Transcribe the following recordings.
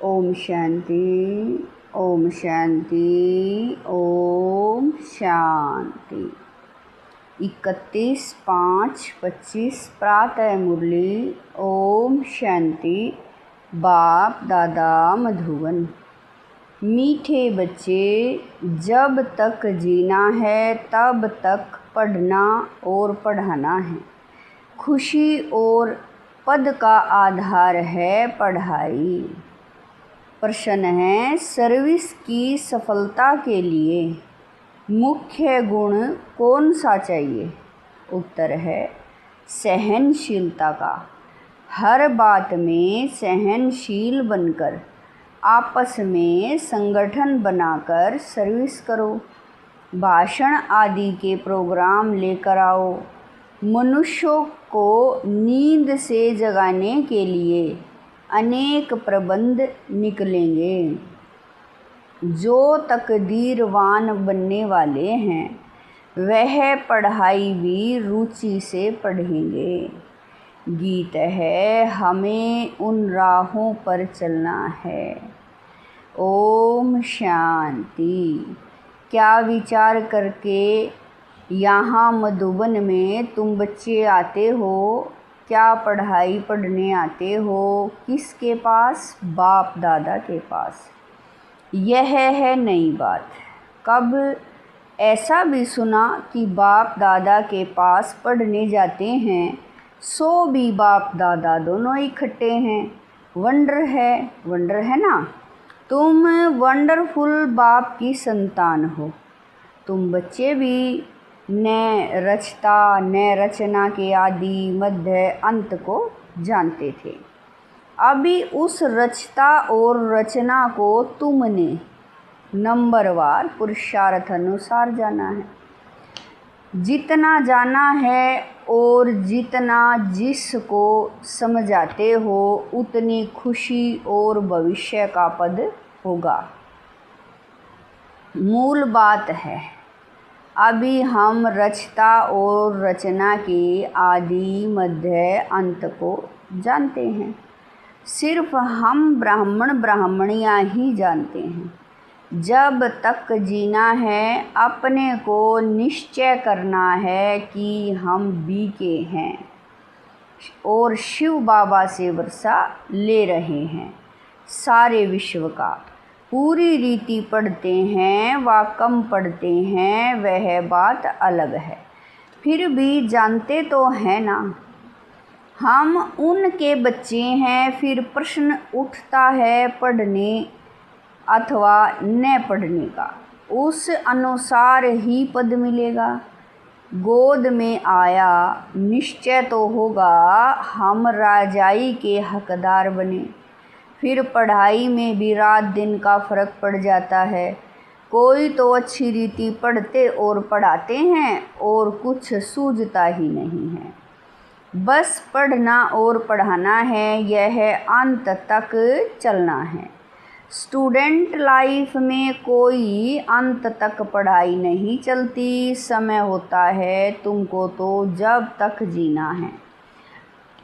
ओम शांति, ओम शांति, ओम शांति। 31/5/25 प्रातः मुरली। ओम शांति। बाप दादा मधुबन। मीठे बच्चे, जब तक जीना है तब तक पढ़ना और पढ़ाना है। खुशी और पद का आधार है पढ़ाई। प्रश्न है, सर्विस की सफलता के लिए मुख्य गुण कौन सा चाहिए? उत्तर है सहनशीलता का। हर बात में सहनशील बनकर आपस में संगठन बनाकर सर्विस करो। भाषण आदि के प्रोग्राम लेकर आओ। मनुष्यों को नींद से जगाने के लिए अनेक प्रबंध निकलेंगे। जो तकदीरवान बनने वाले हैं वह पढ़ाई भी रुचि से पढ़ेंगे। गीत है, हमें उन राहों पर चलना है। ओम शांति। क्या विचार करके यहाँ मधुबन में तुम बच्चे आते हो? क्या पढ़ाई पढ़ने आते हो? किसके पास? बाप दादा के पास। यह है नई बात। कब ऐसा भी सुना कि बाप दादा के पास पढ़ने जाते हैं, सो भी बाप दादा दोनों इकट्ठे हैं। वंडर है ना? तुम वंडरफुल बाप की संतान हो। तुम बच्चे भी न रचता न रचना के आदि मध्य अंत को जानते थे। अभी उस रचता और रचना को तुमने नंबरवार पुरुषार्थ अनुसार जाना है। जितना जाना है और जितना जिसको समझाते हो उतनी खुशी और भविष्य का पद होगा। मूल बात है, अभी हम रचता और रचना के आदि मध्य अंत को जानते हैं। सिर्फ हम ब्राह्मणियाँ ही जानते हैं। जब तक जीना है अपने को निश्चय करना है कि हम बीके हैं और शिव बाबा से वर्षा ले रहे हैं। सारे विश्व का पूरी रीति पढ़ते हैं व कम पढ़ते हैं, वह बात अलग है। फिर भी जानते तो हैं ना, हम उनके बच्चे हैं। फिर प्रश्न उठता है पढ़ने अथवा न पढ़ने का। उस अनुसार ही पद मिलेगा। गोद में आया निश्चय तो होगा हम राजाई के हकदार बने। फिर पढ़ाई में भी रात दिन का फ़र्क पड़ जाता है। कोई तो अच्छी रीति पढ़ते और पढ़ाते हैं और कुछ सूझता ही नहीं है। बस पढ़ना और पढ़ाना है, यह अंत तक चलना है। स्टूडेंट लाइफ में कोई अंत तक पढ़ाई नहीं चलती। समय होता है तुमको तो जब तक जीना है।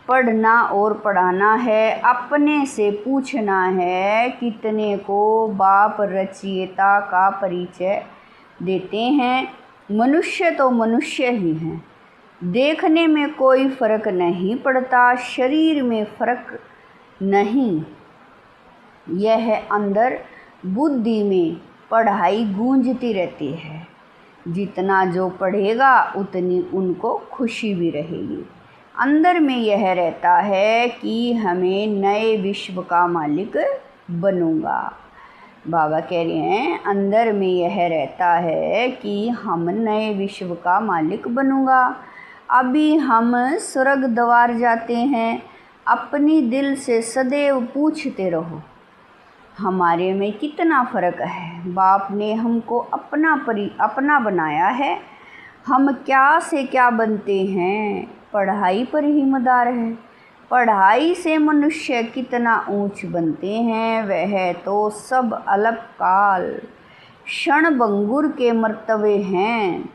पढ़ना और पढ़ाना है। अपने से पूछना है कितने को बाप रचयिता का परिचय देते हैं। मनुष्य तो मनुष्य ही हैं। देखने में कोई फ़र्क नहीं पड़ता, शरीर में फ़र्क नहीं। यह अंदर बुद्धि में पढ़ाई गूंजती रहती है। जितना जो पढ़ेगा उतनी उनको खुशी भी रहेगी। अंदर में यह रहता है कि हमें नए विश्व का मालिक बनूंगा। बाबा कह रहे हैं अंदर में यह रहता है कि हम नए विश्व का मालिक बनूंगा। अभी हम स्वर्ग द्वार जाते हैं। अपनी दिल से सदैव पूछते रहो हमारे में कितना फ़र्क है। बाप ने हमको अपना बनाया है। हम क्या से क्या बनते हैं, पढ़ाई पर ही मदार है। पढ़ाई से मनुष्य कितना ऊंच बनते हैं, वह तो सब अलग काल क्षण भंगुर के मर्तबे हैं।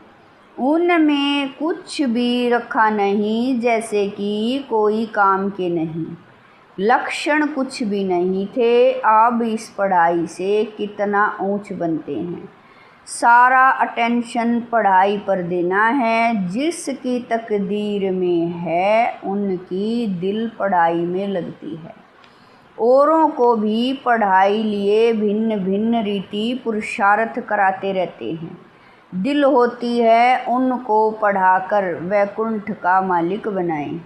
उनमें कुछ भी रखा नहीं, जैसे कि कोई काम के नहीं। लक्षण कुछ भी नहीं थे, अब इस पढ़ाई से कितना ऊंच बनते हैं। सारा अटेंशन पढ़ाई पर देना है। जिसकी तकदीर में है उनकी दिल पढ़ाई में लगती है। औरों को भी पढ़ाई लिए भिन्न भिन्न रीति पुरुषार्थ कराते रहते हैं। दिल होती है उनको पढ़ाकर वैकुंठ का मालिक बनाएं।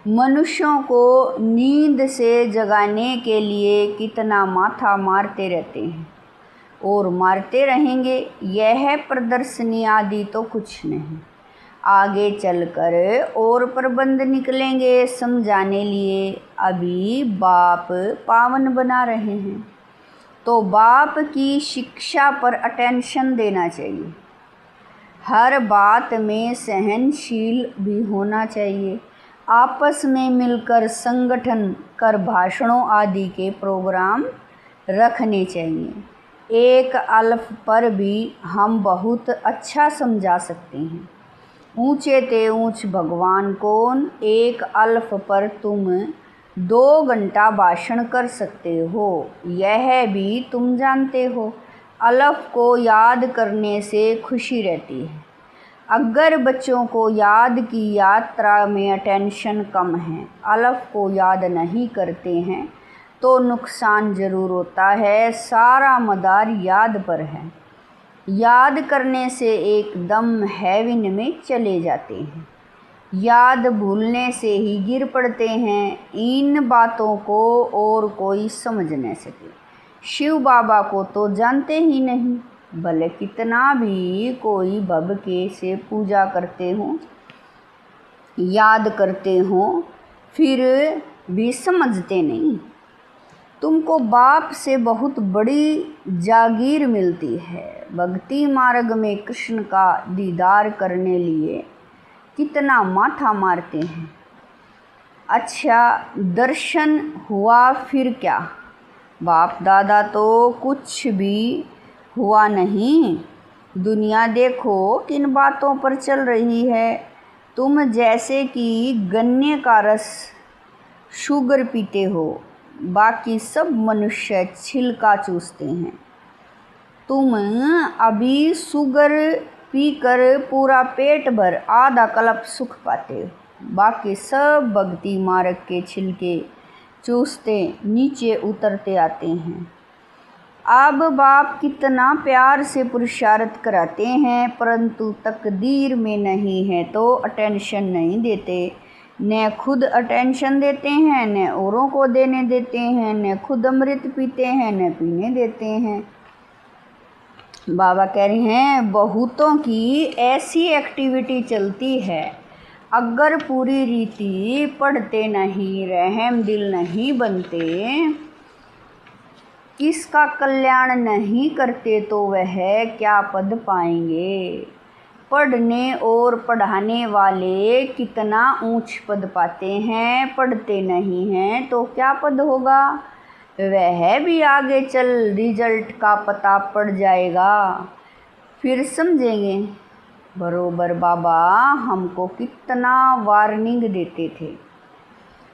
मनुष्यों को नींद से जगाने के लिए कितना माथा मारते रहते हैं और मारते रहेंगे। यह प्रदर्शनी आदि तो कुछ नहीं, आगे चलकर और प्रबंध निकलेंगे समझाने लिए। अभी बाप पावन बना रहे हैं तो बाप की शिक्षा पर अटेंशन देना चाहिए। हर बात में सहनशील भी होना चाहिए। आपस में मिलकर संगठन कर भाषणों आदि के प्रोग्राम रखने चाहिए। एक अल्फ पर भी हम बहुत अच्छा समझा सकते हैं। ऊंचे ते ऊंच भगवान कौन, एक अल्फ पर तुम 2 घंटा भाषण कर सकते हो, यह भी तुम जानते हो। अल्फ को याद करने से खुशी रहती है। अगर बच्चों को याद की यात्रा में अटेंशन कम है, अल्फ को याद नहीं करते हैं तो नुकसान ज़रूर होता है। सारा मदार याद पर है। याद करने से एकदम हेवन में चले जाते हैं। याद भूलने से ही गिर पड़ते हैं। इन बातों को और कोई समझ न सके। शिव बाबा को तो जानते ही नहीं, भले कितना भी कोई भव के से पूजा करते हों, याद करते हों, फिर भी समझते नहीं। तुमको बाप से बहुत बड़ी जागीर मिलती है। भक्ति मार्ग में कृष्ण का दीदार करने लिए कितना माथा मारते हैं। अच्छा, दर्शन हुआ फिर क्या? बाप दादा तो कुछ भी हुआ नहीं। दुनिया देखो किन बातों पर चल रही है। तुम जैसे कि गन्ने का रस शुगर पीते हो, बाकी सब मनुष्य छिलका चूसते हैं। तुम अभी शुगर पीकर पूरा पेट भर आधा कल्प सुख पाते हो, बाकी सब भक्ति मार्ग के छिलके चूसते नीचे उतरते आते हैं। अब बाप कितना प्यार से पुरुषार्थ कराते हैं, परंतु तकदीर में नहीं है तो अटेंशन नहीं देते। न खुद अटेंशन देते हैं, न औरों को देने देते हैं, न खुद अमृत पीते हैं, न पीने देते हैं। बाबा कह रहे हैं बहुतों की ऐसी एक्टिविटी चलती है, अगर पूरी रीति पढ़ते नहीं, रहम दिल नहीं बनते, किसका कल्याण नहीं करते तो वह क्या पद पाएंगे। पढ़ने और पढ़ाने वाले कितना ऊंच पद पाते हैं, पढ़ते नहीं हैं तो क्या पद होगा। वह भी आगे चल रिजल्ट का पता पड़ जाएगा, फिर समझेंगे। बरोबर बाबा हमको कितना वार्निंग देते थे।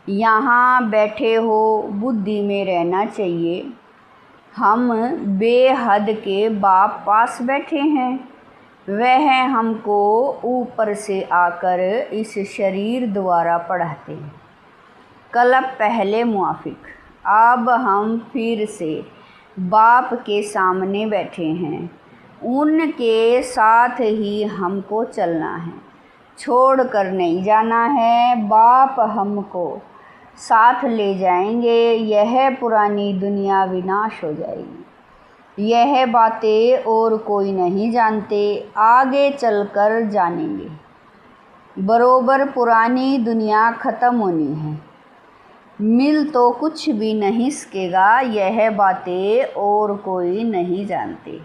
यहाँ बैठे हो, बुद्धि में रहना चाहिए। हम बेहद के बाप पास बैठे हैं, वह हमको ऊपर से आकर इस शरीर द्वारा पढ़ाते हैं। कल्प पहले मुआफिक, अब हम फिर से बाप के सामने बैठे हैं। उनके साथ ही हमको चलना है, छोड़ कर नहीं जाना है। बाप हमको साथ ले जाएंगे। यह पुरानी दुनिया विनाश हो जाएगी। यह बातें और कोई नहीं जानते, आगे चलकर जानेंगे। बरोबर पुरानी दुनिया ख़त्म होनी है, मिल तो कुछ भी नहीं सकेगा। यह बातें और कोई नहीं जानते,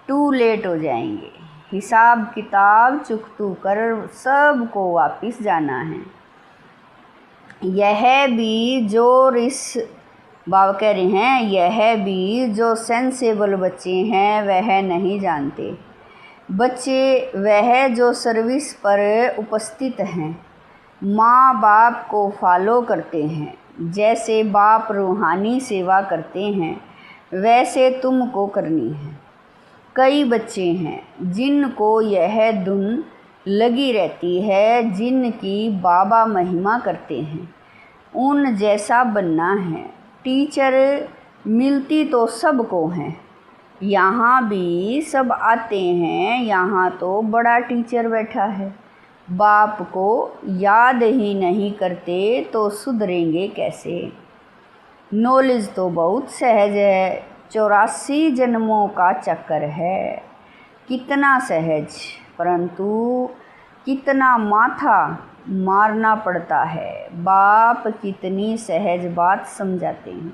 टू लेट हो जाएंगे। हिसाब किताब चुकतू कर सबको वापस जाना है। यह भी जो बाबा कह रहे हैं, यह भी जो सेंसेबल बच्चे हैं वह नहीं जानते। बच्चे वह जो सर्विस पर उपस्थित हैं, माँ बाप को फॉलो करते हैं। जैसे बाप रूहानी सेवा करते हैं वैसे तुमको करनी है। कई बच्चे हैं जिनको यह धुन लगी रहती है, जिनकी बाबा महिमा करते हैं, उन जैसा बनना है। टीचर मिलती तो सबको हैं, यहाँ भी सब आते हैं, यहाँ तो बड़ा टीचर बैठा है। बाप को याद ही नहीं करते तो सुधरेंगे कैसे। नॉलेज तो बहुत सहज है, 84 जन्मों का चक्कर है। कितना सहज, परंतु कितना माथा मारना पड़ता है। बाप कितनी सहज बात समझाते हैं।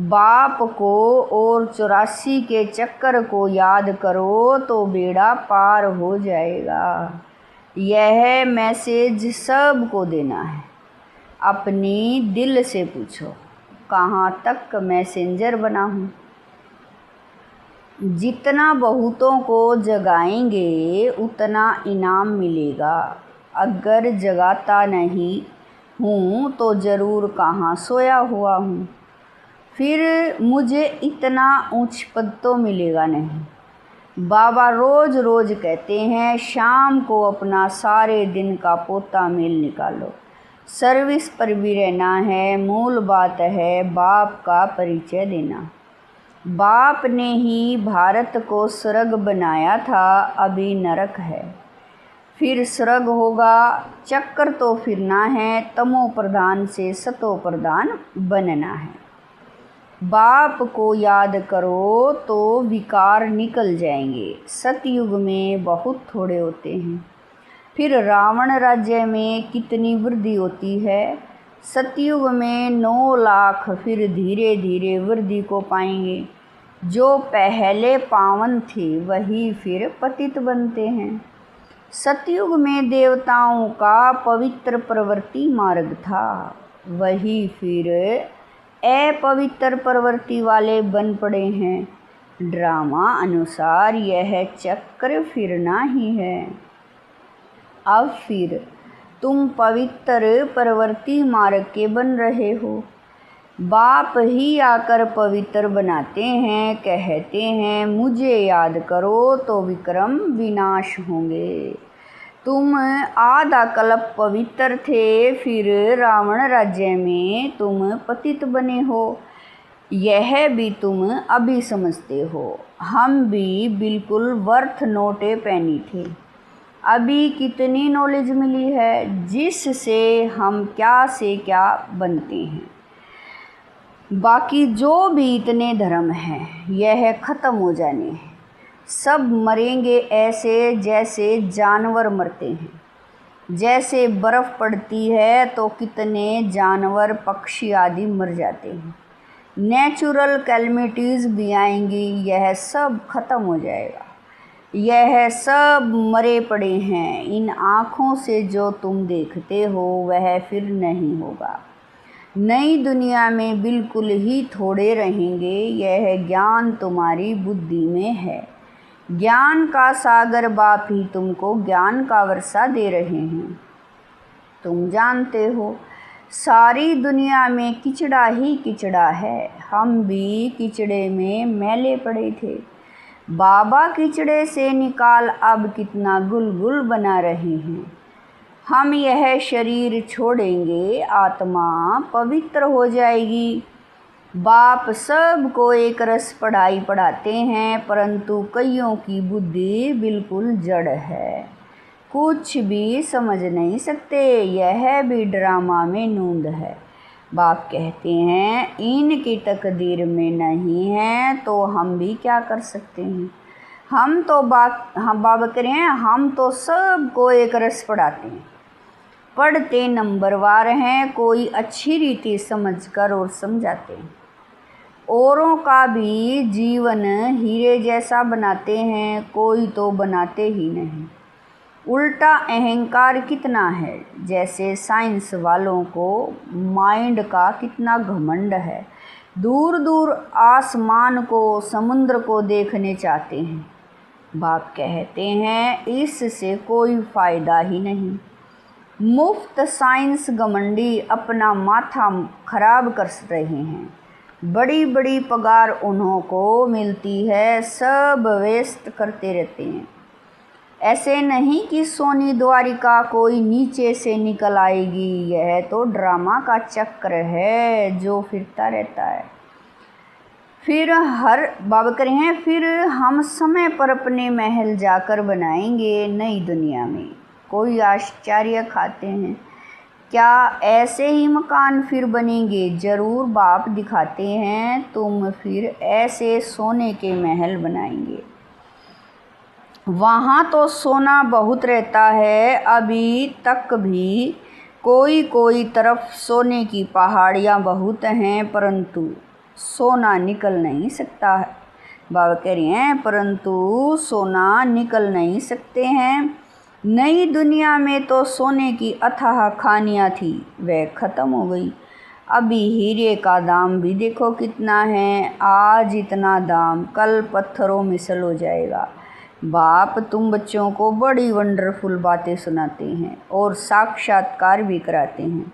बाप को और 84 के चक्कर को याद करो तो बेड़ा पार हो जाएगा। यह मैसेज सबको देना है। अपनी दिल से पूछो, कहाँ तक मैसेंजर बना हूँ। जितना बहुतों को जगाएंगे उतना इनाम मिलेगा। अगर जगाता नहीं हूँ तो ज़रूर कहाँ सोया हुआ हूँ, फिर मुझे इतना ऊंच पद तो मिलेगा नहीं। बाबा रोज़ रोज़ कहते हैं शाम को अपना सारे दिन का पोता मेल निकालो। सर्विस पर भी रहना है। मूल बात है बाप का परिचय देना। बाप ने ही भारत को स्वर्ग बनाया था, अभी नरक है, फिर स्वर्ग होगा। चक्कर तो फिरना है, तमो प्रधान से सतो प्रधान बनना है। बाप को याद करो तो विकार निकल जाएंगे। सतयुग में बहुत थोड़े होते हैं, फिर रावण राज्य में कितनी वृद्धि होती है। सतयुग में 9 लाख फिर धीरे धीरे वृद्धि को पाएंगे। जो पहले पावन थे वही फिर पतित बनते हैं। सतयुग में देवताओं का पवित्र प्रवृत्ति मार्ग था, वही फिर अपवित्र प्रवृत्ति वाले बन पड़े हैं। ड्रामा अनुसार यह चक्र फिरना ही है। अब फिर तुम पवित्र प्रवृत्ति मार्ग के बन रहे हो। बाप ही आकर पवित्र बनाते हैं, कहते हैं मुझे याद करो तो विक्रम विनाश होंगे। तुम आधा कल्प पवित्र थे, फिर रावण राज्य में तुम पतित बने हो। यह भी तुम अभी समझते हो। हम भी बिल्कुल वर्थ नोटे पैनी थे। अभी कितनी नॉलेज मिली है जिससे हम क्या से क्या बनते हैं। बाकी जो भी इतने धर्म हैं यह ख़त्म हो जाने हैं। सब मरेंगे ऐसे जैसे जानवर मरते हैं। जैसे बर्फ़ पड़ती है तो कितने जानवर पक्षी आदि मर जाते हैं। नेचुरल कैलमिटीज़ भी आएंगी, यह सब ख़त्म हो जाएगा। यह सब मरे पड़े हैं। इन आँखों से जो तुम देखते हो वह फिर नहीं होगा। नई दुनिया में बिल्कुल ही थोड़े रहेंगे। यह ज्ञान तुम्हारी बुद्धि में है। ज्ञान का सागर बाप ही तुमको ज्ञान का वर्षा दे रहे हैं। तुम जानते हो सारी दुनिया में किचड़ा ही किचड़ा है। हम भी किचड़े में मैले पड़े थे। बाबा किचड़े से निकाल अब कितना गुलगुल बना रहे हैं। हम यह शरीर छोड़ेंगे, आत्मा पवित्र हो जाएगी। बाप सबको एक रस पढ़ाई पढ़ाते हैं, परंतु कईयों की बुद्धि बिल्कुल जड़ है, कुछ भी समझ नहीं सकते। यह भी ड्रामा में नूंद है। बाप कहते हैं इनकी तकदीर में नहीं है तो हम भी क्या कर सकते हैं। हम बाबा कह रहे हैं हम तो सबको एक रस पढ़ाते हैं, पढ़ते नंबरवार हैं, कोई अच्छी रीति समझकर और समझाते हैं। औरों का भी जीवन हीरे जैसा बनाते हैं, कोई तो बनाते ही नहीं। उल्टा अहंकार कितना है। जैसे साइंस वालों को माइंड का कितना घमंड है, दूर दूर आसमान को, समुद्र को देखने चाहते हैं। बाप कहते हैं इससे कोई फ़ायदा ही नहीं। मुफ्त साइंस घमंडी अपना माथा खराब कर रहे हैं। बड़ी बड़ी पगार उन्हों को मिलती है, सब वेस्ट करते रहते हैं। ऐसे नहीं कि सोनी द्वारिका कोई नीचे से निकल आएगी, यह तो ड्रामा का चक्र है जो फिरता रहता है। फिर फिर हम समय पर अपने महल जाकर बनाएंगे नई दुनिया में। कोई आश्चर्य खाते हैं, क्या ऐसे ही मकान फिर बनेंगे? जरूर बाप दिखाते हैं, तुम फिर ऐसे सोने के महल बनाएंगे। वहाँ तो सोना बहुत रहता है, अभी तक भी कोई कोई तरफ सोने की पहाड़ियाँ बहुत हैं, परंतु सोना निकल नहीं सकता है। बाबा कह रहे हैं परंतु सोना निकल नहीं सकते हैं। नई दुनिया में तो सोने की अथाह खानियाँ थी, वह ख़त्म हो गई। अभी हीरे का दाम भी देखो कितना है, आज इतना दाम कल पत्थरों में सल हो जाएगा। बाप तुम बच्चों को बड़ी वंडरफुल बातें सुनाते हैं और साक्षात्कार भी कराते हैं।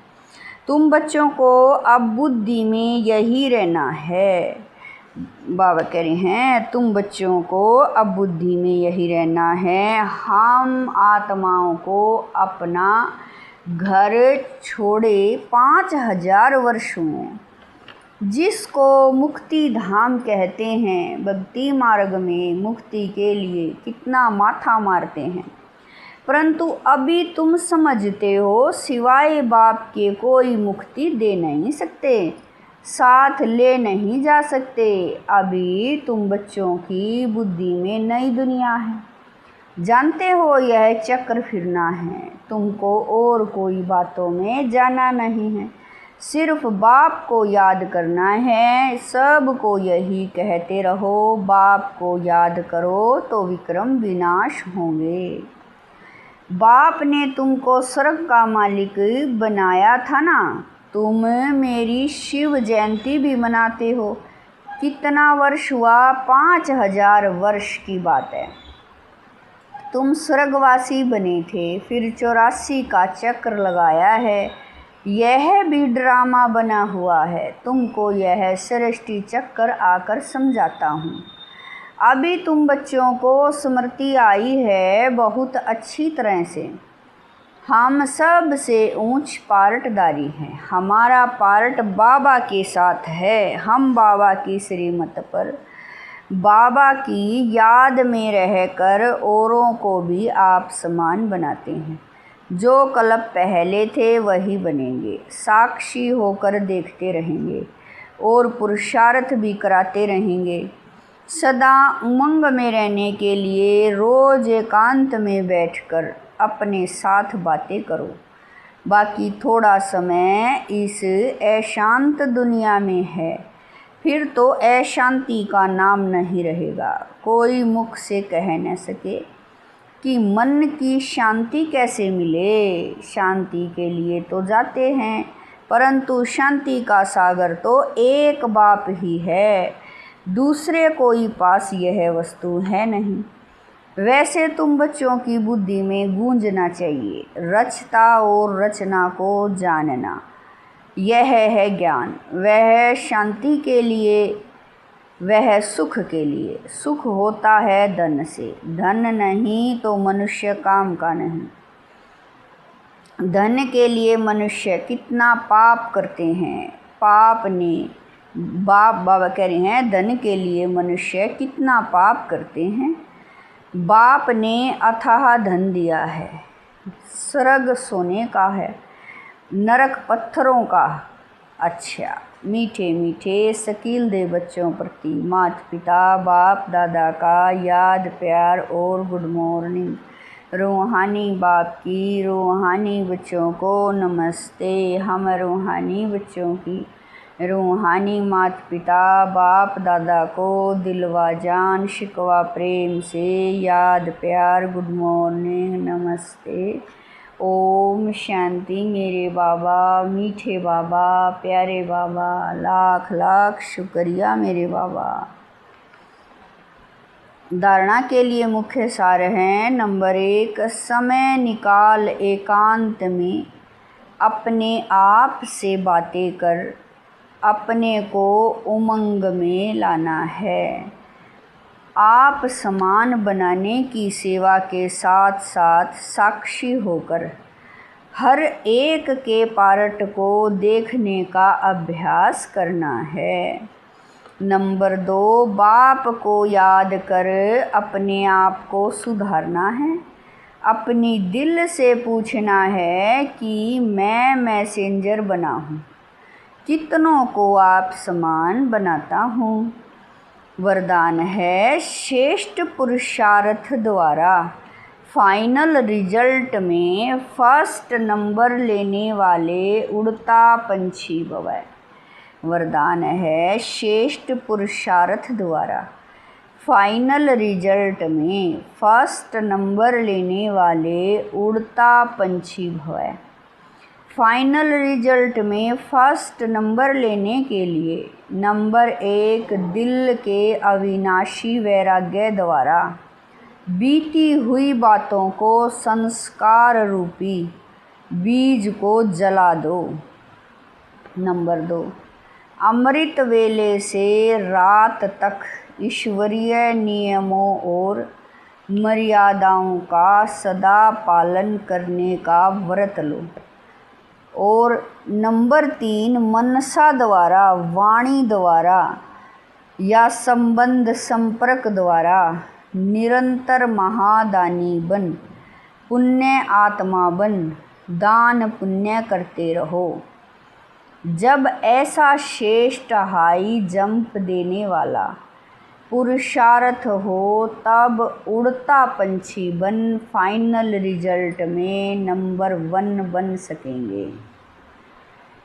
तुम बच्चों को अब बुद्धि में यही रहना है। बाबा कह रहे हैं तुम बच्चों को अब बुद्धि में यही रहना है। हम आत्माओं को अपना घर छोड़े 5000 वर्ष हुए, जिसको मुक्ति धाम कहते हैं। भक्ति मार्ग में मुक्ति के लिए कितना माथा मारते हैं, परंतु अभी तुम समझते हो सिवाय बाप के कोई मुक्ति दे नहीं सकते, साथ ले नहीं जा सकते। अभी तुम बच्चों की बुद्धि में नई दुनिया है, जानते हो यह चक्र फिरना है। तुमको और कोई बातों में जाना नहीं है, सिर्फ बाप को याद करना है। सबको यही कहते रहो, बाप को याद करो तो विक्रम विनाश होंगे। बाप ने तुमको स्वर्ग का मालिक बनाया था ना, तुम मेरी शिव जयंती भी मनाते हो। कितना वर्ष हुआ? 5000 वर्ष की बात है। तुम स्वर्गवासी बने थे, फिर 84 का चक्र लगाया है। यह भी ड्रामा बना हुआ है, तुमको यह सृष्टि चक्कर आकर समझाता हूँ। अभी तुम बच्चों को स्मृति आई है बहुत अच्छी तरह से। हम सब से ऊंच पार्टदारी हैं, हमारा पार्ट बाबा के साथ है। हम बाबा की श्रीमत पर बाबा की याद में रहकर औरों को भी आप समान बनाते हैं। जो कल्प पहले थे वही बनेंगे, साक्षी होकर देखते रहेंगे और पुरुषार्थ भी कराते रहेंगे। सदा उमंग में रहने के लिए रोज एकांत में बैठकर अपने साथ बातें करो। बाकी थोड़ा समय इस अशांत दुनिया में है, फिर तो अशांति का नाम नहीं रहेगा। कोई मुख से कह न सके कि मन की शांति कैसे मिले। शांति के लिए तो जाते हैं, परंतु शांति का सागर तो एक बाप ही है, दूसरे कोई पास यह वस्तु है नहीं। वैसे तुम बच्चों की बुद्धि में गूंजना चाहिए, रचता और रचना को जानना, यह है ज्ञान। वह शांति के लिए, वह सुख के लिए। सुख होता है धन से, धन नहीं तो मनुष्य काम का नहीं। धन के लिए मनुष्य कितना पाप करते हैं। पाप ने बाबा कह रहे हैं धन के लिए मनुष्य कितना पाप करते हैं। बाप ने अथाह धन दिया है, स्वर्ग सोने का है, नरक पत्थरों का। अच्छा, मीठे मीठे शकील दे बच्चों प्रति माता पिता बाप दादा का याद प्यार और गुड मॉर्निंग। रूहानी बाप की रूहानी बच्चों को नमस्ते। हम रूहानी बच्चों की रूहानी माता पिता बाप दादा को दिलवा जान शिकवा प्रेम से याद प्यार गुड मॉर्निंग नमस्ते। ओम शांति। मेरे बाबा मीठे बाबा प्यारे बाबा, लाख लाख शुक्रिया मेरे बाबा। धारणा के लिए मुख्य सार हैं। नंबर 1, समय निकाल एकांत में अपने आप से बातें कर अपने को उमंग में लाना है। आप समान बनाने की सेवा के साथ साथ साक्षी होकर हर एक के पार्ट को देखने का अभ्यास करना है। नंबर 2, बाप को याद कर अपने आप को सुधारना है। अपनी दिल से पूछना है कि मैं मैसेंजर बना हूँ, कितनों को आप समान बनाता हूँ। वरदान है, श्रेष्ठ पुरुषार्थ द्वारा फाइनल रिजल्ट में फर्स्ट नंबर लेने वाले उड़ता पंछी भव। वरदान है, श्रेष्ठ पुरुषार्थ द्वारा फाइनल रिजल्ट में फर्स्ट नंबर लेने वाले उड़ता पंछी भव। फाइनल रिजल्ट में फर्स्ट नंबर लेने के लिए नंबर 1, दिल के अविनाशी वैराग्य द्वारा बीती हुई बातों को संस्कार रूपी बीज को जला दो। नंबर 2, अमृत वेले से रात तक ईश्वरीय नियमों और मर्यादाओं का सदा पालन करने का व्रत लो। और नंबर 3, मनसा द्वारा, वाणी द्वारा या संबंध संपर्क द्वारा निरंतर महादानी बन, पुण्य आत्मा बन, दान पुण्य करते रहो। जब ऐसा श्रेष्ठ हाई जंप देने वाला पुरुषार्थ हो तब उड़ता पंछी बन फाइनल रिजल्ट में नंबर 1 बन सकेंगे।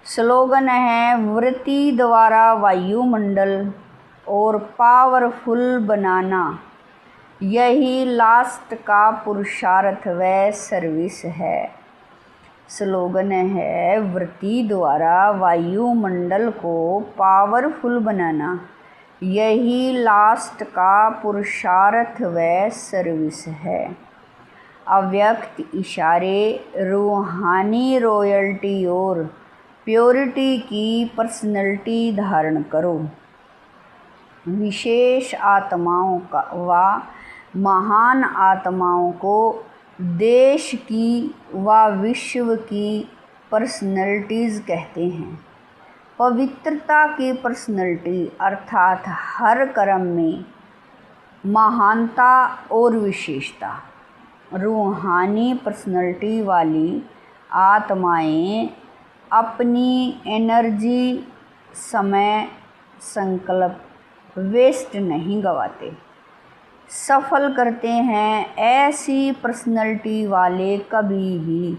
स्लोगन है, वृत्ति द्वारा वायुमंडल और पावरफुल बनाना, यही लास्ट का पुरुषार्थ व सर्विस है। स्लोगन है, वृत्ति द्वारा वायुमंडल को पावरफुल बनाना, यही लास्ट का पुरुषार्थ व सर्विस है। अव्यक्त इशारे रूहानी रॉयल्टी और प्योरिटी की पर्सनैलिटी धारण करो। विशेष आत्माओं का व महान आत्माओं को देश की व विश्व की पर्सनैलिटीज़ कहते हैं। पवित्रता की पर्सनैलिटी अर्थात हर कर्म में महानता और विशेषता। रूहानी पर्सनैलिटी वाली आत्माएं अपनी एनर्जी, समय, संकल्प वेस्ट नहीं गवाते, सफल करते हैं। ऐसी पर्सनैलिटी वाले कभी भी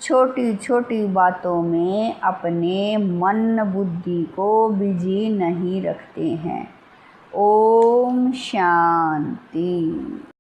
छोटी छोटी बातों में अपने मन बुद्धि को बिजी नहीं रखते हैं। ओम शांति।